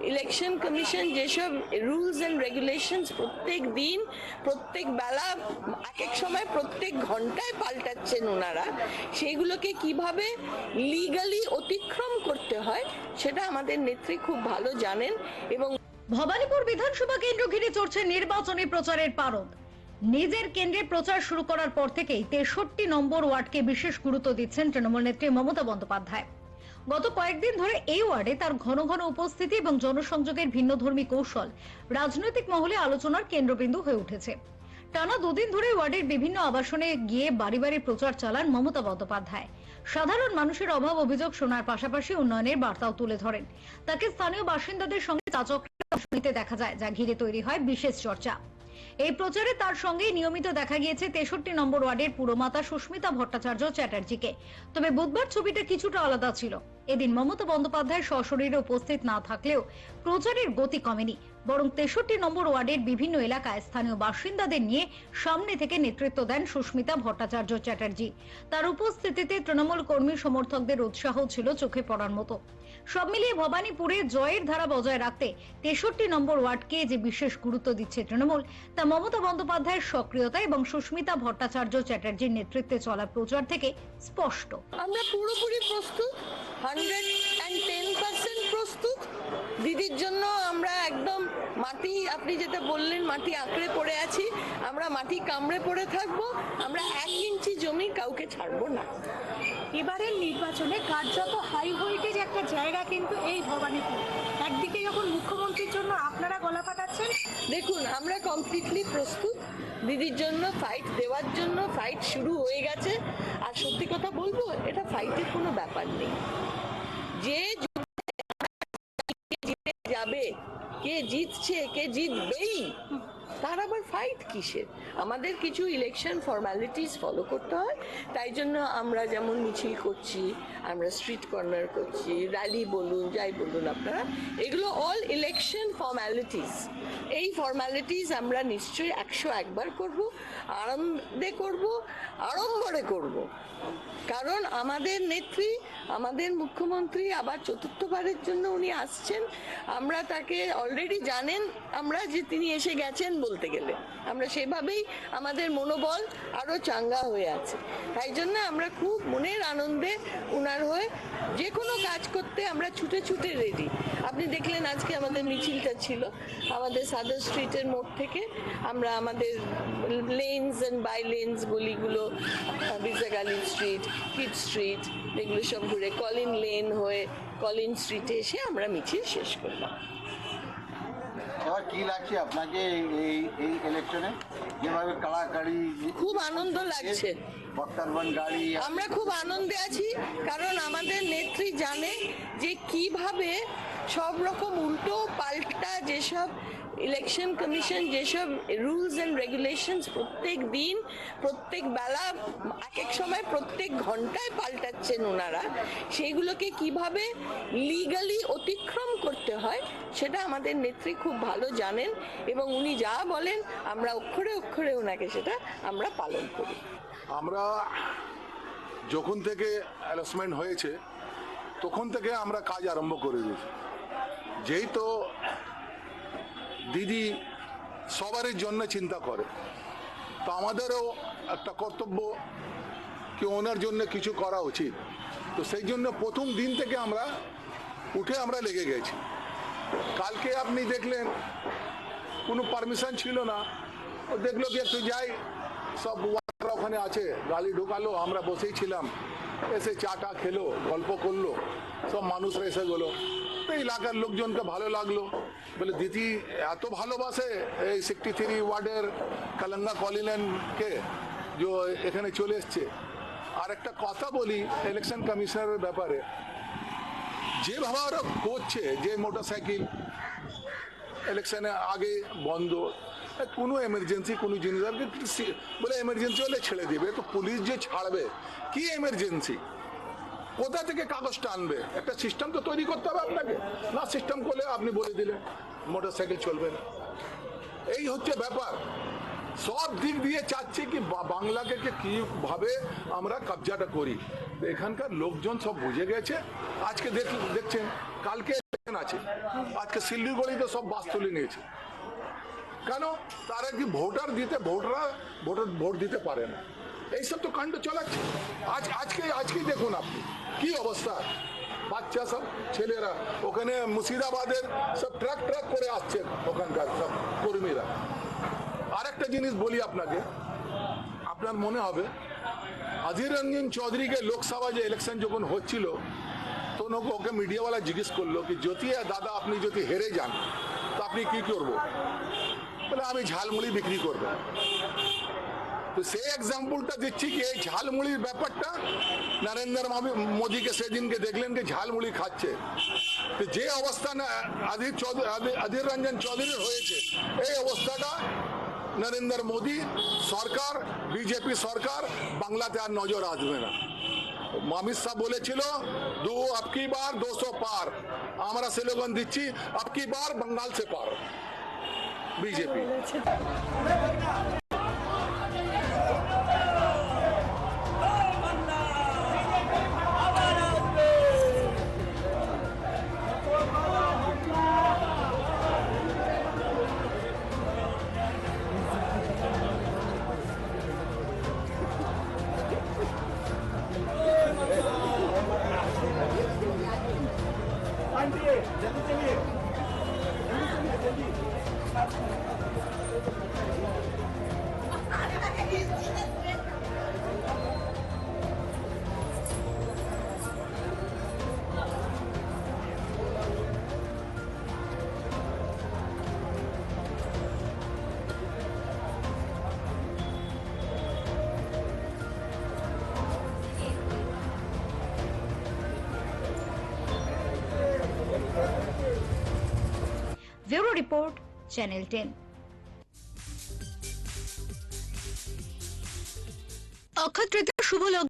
Election commission যেসব rules and regulations প্রত্যেক দিন প্রত্যেক বেলা এক এক সময় প্রত্যেক ঘন্টায় পাল্টাচ্ছেন ওনারা, সেইগুলোকে কিভাবে লিগালি অতিক্রম করতে হয় সেটা আমাদের নেত্রী খুব ভালো জানেন। এবং ভবানীপুর বিধানসভা কেন্দ্র ঘিরে চলছে নির্বাচনী প্রচারের পারদ। নিজের কেন্দ্রে প্রচার শুরু করার পর থেকেই 63 নম্বর ওয়ার্ডকে বিশেষ গুরুত্ব দিচ্ছেন তৃণমূল নেত্রী মমতা বন্দ্যোপাধ্যায়। গত কয়েকদিন ধরে এই ওয়ার্ডে তার ঘন ঘন উপস্থিতি এবং জনসংযোগের ভিন্নধর্মী কৌশল রাজনৈতিক মহলে আলোচনার কেন্দ্রবিন্দু হয়ে উঠেছে। টানা দুদিন ধরে ওয়ার্ডের বিভিন্ন আবাসনে গিয়ে বাড়ি বাড়ি প্রচার চালান মমতা বন্দ্যোপাধ্যায়। সাধারণ মানুষের অভাব অভিযোগ শোনার পাশাপাশি উন্নয়নের বার্তাও তুলে ধরেন। তাকে স্থানীয় বাসিন্দাদের সঙ্গে চাচকতে দেখা যায়, যা ঘিরে তৈরি হয় বিশেষ চর্চা। এই প্রচারে তার সঙ্গে নিয়মিত দেখা গিয়েছে 63 নম্বর ওয়ার্ডের পুরমাতা সুস্মিতা ভট্টাচার্য চ্যাটার্জিকে। তবে বুধবার ছবিটা কিছুটা আলাদা ছিল। এদিন মমতা বন্দ্যোপাধ্যায় সশরীরে উপস্থিত না থাকলেও প্রচারের গতি কমেনি, বরং 63 নম্বর ওয়ার্ডের বিভিন্ন এলাকায় স্থানীয় বাসিন্দাদের নিয়ে সামনে থেকে নেতৃত্ব দেন সুস্মিতা ভট্টাচার্য চ্যাটার্জি। তার উপস্থিতিতে তৃণমূল কর্মী সমর্থকদের উৎসাহ ছিল চোখে পড়ার মতো। সব মিলিয়ে ভবানীপুরে জয়ের ধারা বজায় রাখতে 63 নম্বর ওয়ার্ডকে যে বিশেষ গুরুত্ব দিচ্ছে তৃণমূল, তা মমতা বন্দ্যোপাধ্যায়ের সক্রিয়তা এবং সুস্মিতা ভট্টাচার্য চ্যাটার্জির নেতৃত্বে চলা প্রচার থেকে স্পষ্ট। আমরা পুরোপুরি প্রস্তুত, 110% প্রস্তুত। দিদির জন্য আমরা একদম মাটি, আপনি যেটা বললেন মাটি আঁকড়ে পড়ে আছি, আমরা মাটি কামড়ে পড়ে থাকবো। আমরা 1 ইঞ্চি জমি কাউকে ছাড়বো না। এবারের নির্বাচনে কার্যত হাই ভোল্টেজ একটা জায়গা কিন্তু এই ভবানীপুর। একদিকে যখন মুখ্যমন্ত্রীর জন্য আপনারা গলা ফাটাচ্ছেন, দেখুন আমরা কমপ্লিটলি প্রস্তুত দিদির জন্য ফাইট দেওয়ার জন্য। ফাইট শুরু হয়ে গেছে। আর সত্যি কথা বলবো, এটা ফাইটের কোনো ব্যাপার নেই। যে জিতে যাবে, কে জিতছে, কে জিতবেই, তার আবার ফাইট কিসের? আমাদের কিছু ইলেকশন ফর্মালিটিস ফলো করতে হয়। তাই জন্য আমরা যেমন মিছিল করছি, আমরা স্ট্রিট কর্নার করছি, র্যালি বলুন, যাই বলুন আপনারা, এগুলো অল ইলেকশন ফর্মালিটিস। এই ফর্মালিটিস আমরা নিশ্চয়ই 101 বার করব, আনন্দে করব, আড়ম্বরে করব। কারণ আমাদের নেত্রী, আমাদের মুখ্যমন্ত্রী আবার চতুর্থবারের জন্য উনি আসছেন। আমরা তাকে অলরেডি জানেন আমরা যে তিনি এসে গেছেন বলতে গেলে, আমরা সেভাবেই আমাদের মনোবল আরো চাঙ্গা হয়ে আছে। তাই জন্য আমরা খুব মনের আনন্দে উনার হয়ে যে কোনো কাজ করতে আমরা ছুটে ছুটে রেডি। আপনি দেখলেন আজকে আমাদের মিছিলটা ছিল আমাদের সাদার স্ট্রিটের মোড় থেকে। আমরা আমাদের লেনস অ্যান্ড বাই লেনস গলিগুলো, বিজাগালি স্ট্রিট, কিড স্ট্রিট, এগুলো সব ঘুরে কলিন লেন হয়ে কলিন স্ট্রিটে এসে আমরা মিছিল শেষ করলাম। কি লাগছে আপনাকে এই ইলেকশনে, যেভাবে কাড়াকাড়ি? খুব আনন্দ লাগছে, গাড়ি, আমরা খুব আনন্দে আছি। কারণ আমাদের নেত্রী জানে যে কিভাবে সব রকম উল্টো পাল্টা যেসব ইলেকশন কমিশন যেসব রুলস অ্যান্ড রেগুলেশনস প্রত্যেক দিন প্রত্যেক বেলা এক এক সময় প্রত্যেক ঘন্টায় পাল্টাচ্ছেন ওনারা, সেইগুলোকে কিভাবে লিগালি অতিক্রম করতে হয় সেটা আমাদের নেত্রী খুব ভালো জানেন। এবং উনি যা বলেন আমরা অক্ষরে অক্ষরে ওনাকে সেটা আমরা পালন করি। আমরা যখন থেকে অ্যালসমেন্ট হয়েছে তখন থেকে আমরা কাজ আরম্ভ করে দিয়েছি। যেই তো দিদি সবারই জন্য চিন্তা করে, তো আমাদেরও একটা কর্তব্য কি ওনার জন্য কিছু করা উচিত। তো সেই জন্য প্রথম দিন থেকে আমরা উঠে আমরা লেগে গেছি। কালকে আপনি দেখলেন কোনো পারমিশন ছিল না, ও দেখলো কি একটু যাই, সব ওখানে আছে, গাড়ি ঢুকালো, আমরা বসেই ছিলাম, এসে চাটা খেলো, গল্প করলো, সব মানুষরা এসে গেলো। তো এলাকার লোকজনকে ভালো লাগলো, বলে দিদি এত ভালোবাসে এই 63 ওয়ার্ডের কালাঙ্গা কলিনকে যে এখানে চলে এসছে। আর একটা কথা বলি ইলেকশন কমিশনের ব্যাপারে, যেভাবে ওরা করছে, যে মোটরসাইকেল ইলেকশনের আগে বন্ধ, কোনো এমার্জেন্সি কোনো জিনিস বলে এমার্জেন্সি হলে ছেড়ে দেবে, তো পুলিশ যে ছাড়বে কি এমার্জেন্সি, কোথা থেকে কাগজটা আনবে? একটা সিস্টেম তো তৈরি করতে হবে আপনাকে। না সিস্টেম করলে আপনি বলে দিলেন মোটরসাইকেল চলবে না। এই হচ্ছে ব্যাপার। সব দিক দিয়ে চাচ্ছে কি বাংলাকে কিভাবে আমরা কবজাটা করি। এখানকার লোকজন সব বুঝে গেছে। আজকে দেখছেন কালকে আছে, আজকে আজকে শিলিগুড়িতে সব বাস তুলে নিয়েছে। কেন? তারা কি ভোটাররা ভোট দিতে পারে না, এইসব তো কাণ্ড চালাচ্ছে। আজকে দেখুন আপনি কি অবস্থা, বাচ্চা সব ছেলেরা ওখানে মুর্শিদাবাদের সব ট্রাক করে আসছে ওখানকার সব কর্মীরা। আরেকটা জিনিস বলি আপনাকে, আপনার মনে হবে অধীর রঞ্জন চৌধুরীকে লোকসভা যে ইলেকশন যখন হচ্ছিল তখন ওকে মিডিয়াওয়ালা জিজ্ঞেস করলো কি যদি দাদা আপনি যদি হেরে যান তো আপনি কি করবো? বলে আমি ঝালমুড়ি বিক্রি করবো। তো সেই এক্সাম্পলটা দিচ্ছি কি এই ঝালমুড়ির ব্যাপারটা নরেন্দ্র মোদীকে সেদিনকে দেখলেন যে ঝালমুড়ি খাচ্ছে। তো যে অবস্থা না অধীর রঞ্জন চৌধুরীর হয়েছে, এই অবস্থাটা নরেন্দ্র মোদী সরকার, বিজেপি সরকার বাংলাতে আর নজর আসবে না। অমিত শাহ বলেছিল আপকি বার 200 পার, আমরা স্লোগান দিচ্ছি আপকি বার বঙ্গাল সে পার, BJP. Bureau report, channel 10। Akshaya Tritiya শুভ লগ্নে